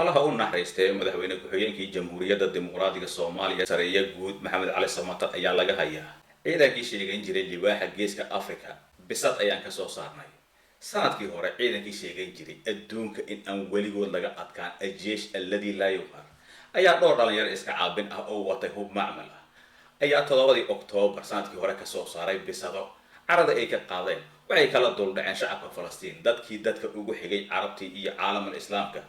allaha u naxariistay madaxweyne ku-xigeenkii jamhuuriyadda dimuqraadiga soomaaliya sareeya guud maxamed cali samatar ayaa laga hayaa ciidankii sheegan jiray libaaxa geeska afrika bisad ayaan ka soo saarnay sanadkii hore ciidankii sheegan jiray adduunka in aan weligood laga adkaan ajeesh alladii laa yuqar ayaa dhowr dhalinyaro iska caabin ah oo watay hub macmal ah ayaa 7 Oktoobar sanadkii hore ka soo saaray bisado carada ay ka qaadeen waxay kala duldhaceen shacabka Falastiin dadka ugu xigay carabtii iyo caalamka islaamka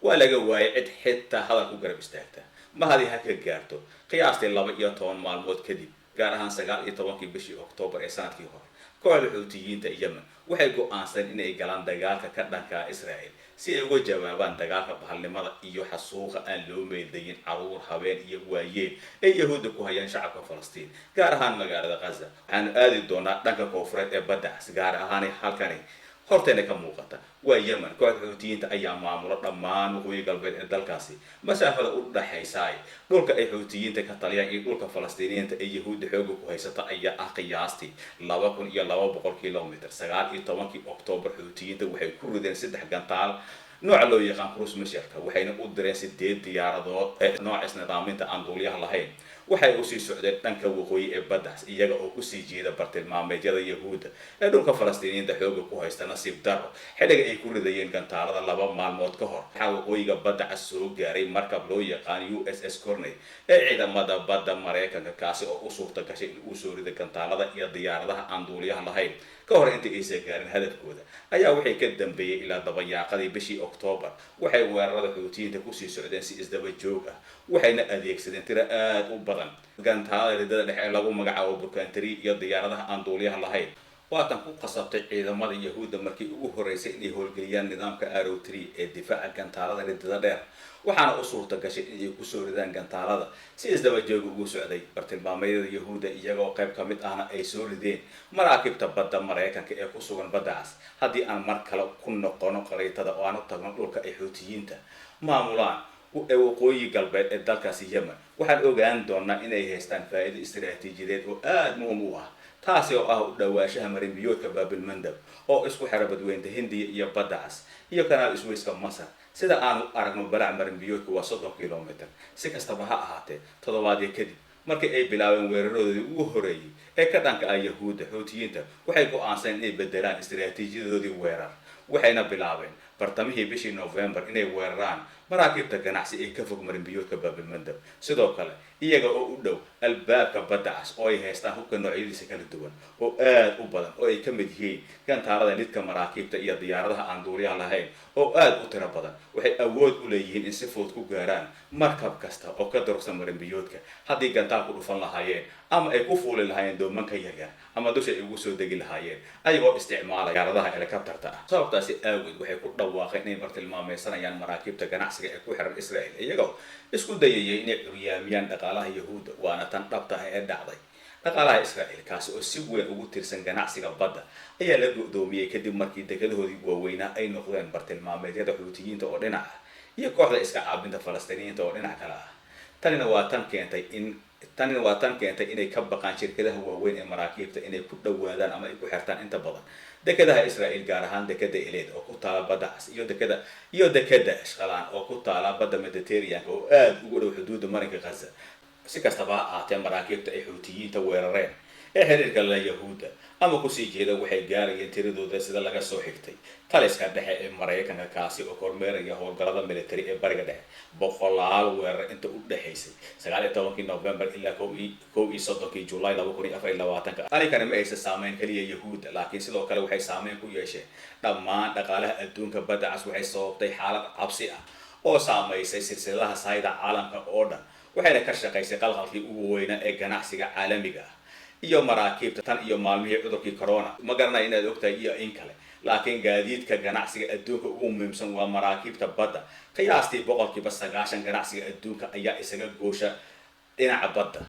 waa laga waayay cid xitaa hadal ku garab istaagta ma hadii ha ka gaarto qiyaastii 12 maalmood kadib gaar ahaan 19 bishii Oktoobar ee sanadkii hore kooxda Xuutiyiinta Yemen waxay go'aansan inay galaan dagaalka ka dhanka Israa'iil si ay uga jawaabaan dagaalka bahalnimada iyo xasuuqa aan loo meeldayin caruur habeen iyo waayeel ee Yahuudda ku hayaan shacabka Falastiin gaar ahaan magaalada Gaza waxaan aadi doonaa dhanka koonfureed ee badda gaar ahaan halkani horteena ka muuqata waa Yemen kooxda Xuutiyiinta ayaa maamula dhammaan waqooyi galbeed ee dalkaasi masaafada u dhaxaysa dhulka ay Xuutiyiinta ka taliyaan iyo dhulka Falastiiniyiinta ee Yahuudda xoog ku haysata ayaa ah qiyaastii 2200 kilomitir 19 Oktoobar Xuutiyiinta waxay ku rideen 3 gantaal nooca loo yaqaan cruise missile waxayna u direen 8 diyaaradood ee nooca isnidaaminta aan duuliyaha lahayn waxay u sii socdeen dhanka waqooyi ee badda iyaga oo ku sii jeeda bartilmaameedyada Yahuudda ee dhulka Falastiiniyiinta xoog ku haysta nasiib daro xilliga ay ku ridayeen gantaalada 2 maalmood ka hor waxa waqooyiga badda soo gaaray markab loo yaqaan USS Cornell ee ciidamada badda Mareykanka kaasi oo u suurta gashay in uu soo rido gantaalada iyo diyaaradaha aan duuliyaha lahayn ka hor inta aysan gaarin hadafkooda ayaa waxay ka dambeeyay ilaa dabayaaqadii bishii Oktoobar waxay weerarada Xuutiyiinta ku sii socdeen si isdaba joog ah waxayna adeegsadeen tiro aad u badan gantaalada ridada dhexe lagu magacaabo burkantari iyo diyaaradaha aan duuliyaha lahayn waatan ku qasabtay ciidamada Yahuudda markii ugu horeysay inay howlgeliyaan nidaamka Arrow 3 ee difaaca gantaalada ridada dheer waxaana u suurta gashay inay ku soo ridaan gantaalada si isdaba joog ugu socday bartilmaameedyada Yahuudda iyagoo qayb ka mid ahna ay soo rideen maraakiibta badda Mareykanka ee ku sugan baddaas haddii aan mar kale ku noqono qariitada oo aan u tagno dhulka ay Xuutiyiinta maamulaan ee waqooyi galbeed ee dalkaasi Yemen waxaan ogaan doonaa inay haystaan faa'iido istiraatiijiyadeed oo aad muhiim u ah taasi oo ah u dhawaashaha marin biyoodka Baabil Mandab oo isku xira badweynta Hindiya iyo baddaas iyo kanaal Suezka Masar sida aan aragno balac marin biyoodka waa 30 kilomitir si kastaba ha ahaatee toddobaadyo kadib markii ay bilaabeen weeraradoodii ugu horeeyay ee ka dhanka ah Yahuudda Xuutiyiinta waxay go'aansan inay bedelaan istiraatiijiyadoodii weerar waxayna bilaabeen bartamihii bishii November inay weeraraan maraakiibta ganacsi ee ka fog marin biyoodka Baabil Mandab sidoo kale iyaga oo u dhow albaabka badda oo ay haystaan hubka noocyadiisa kala duwan oo aad u badan oo ay ka mid yihiin gantaalada lidka maraakiibta iyo diyaaradaha aan duuliyaha lahayn oo aad u tiro badan waxay awood u leeyihiin in si fudud ku gaaraan markab kasta oo ka durugsan marin biyoodka haddii gantaal ku dhufan lahaayeen ama ay ku fuuli lahaayeen doomanka yaryar ama dusha ay ugu soo degi lahaayeen ayagoo isticmaalaya diyaaradaha helikabtarta ah sababtaasi awgeed waxay ku dhawaaqeen inay bartilmaameysanayaan maraakiibta ganacsiga ee ku xiran Israa'iil iyagoo isku dayayay inay curyaamiyaan dhaqaalaha Yahuudda waana tan dhabta ah ee dhacday dhaqaalaha Israa'iil kaasi oo si weyn ugu tirsan ganacsiga badda ayaa la go'doomiyay kadib markii dekedahoodii waaweynaa ay noqdeen bartilmaameedyada Xuutiyiinta oo dhinac ah iyo kooxda iska caabinta Falastiiniyiinta oo dhinac kale ah tanina waa tan keentay inay ka baqaan shirkadaha waaweyn ee maraakiibta inay ku dhawaadaan ama ay ku xirtaan inta badan dekedaha Israa'iil gaar ahaan dekeda Elad oo ku taala badda iyo dekeda Ashqalaan oo ku taala badda Mediterranean oo aad ugu dhow xuduudda marinka Gaza si kastaba ha ahaatee maraakiibta ay Xuutiyiinta weerareen ee xiriirka la Yahuudda ama ku sii jeeda waxay gaarayeen tiradooda sida laga soo xigtay taliska dhexe ee Mareykanka kaasi oo kormeeraya howlgallada military ee bariga dhexe boqolaal weerar inta u dhaxaysay 19 November ilaa 31 July 2024 alikana ma aysan saameyn kaliya Yahuudda laakiin sidoo kale waxay saameyn ku yeesheen dhammaan dhaqaalaha adduunka badda waxay sababtay xaalad cabsi ah oo saameysay silsiladaha sayda caalamka oo dhan waxayna ka shaqaysay qalqalkii ugu weynaa ee ganacsiga caalamiga ah iyo maraakiibta tan iyo maalmihii cudurkii corona ma garanay inaad ogtahay iyo in kale laakiin gaadiidka ganacsiga adduunka ugu muhiimsan waa maraakiibta badda qiyaastii 90% ganacsiga adduunka ayaa isaga goosha dhinaca badda